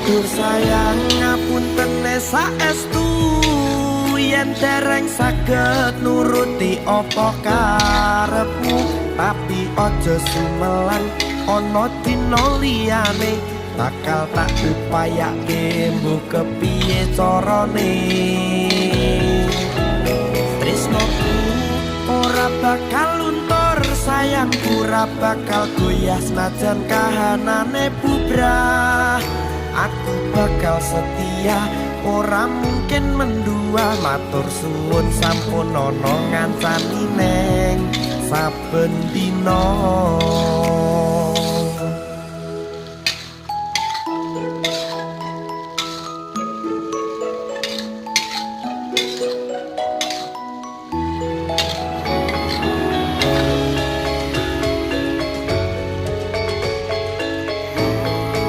Dur sayang ngapunten saestu yen dereng saged nuruti apa karepmu tapi aja sumelang ana dina liyane bakal tak upayake mbuh kepiye carane tresnoku ora bakal luntur sayangku ora bakal goyah senajan kahanane bubrah aku bakal setia ora mungkin mendua matur suwun sampun ana ngancani neng saben dina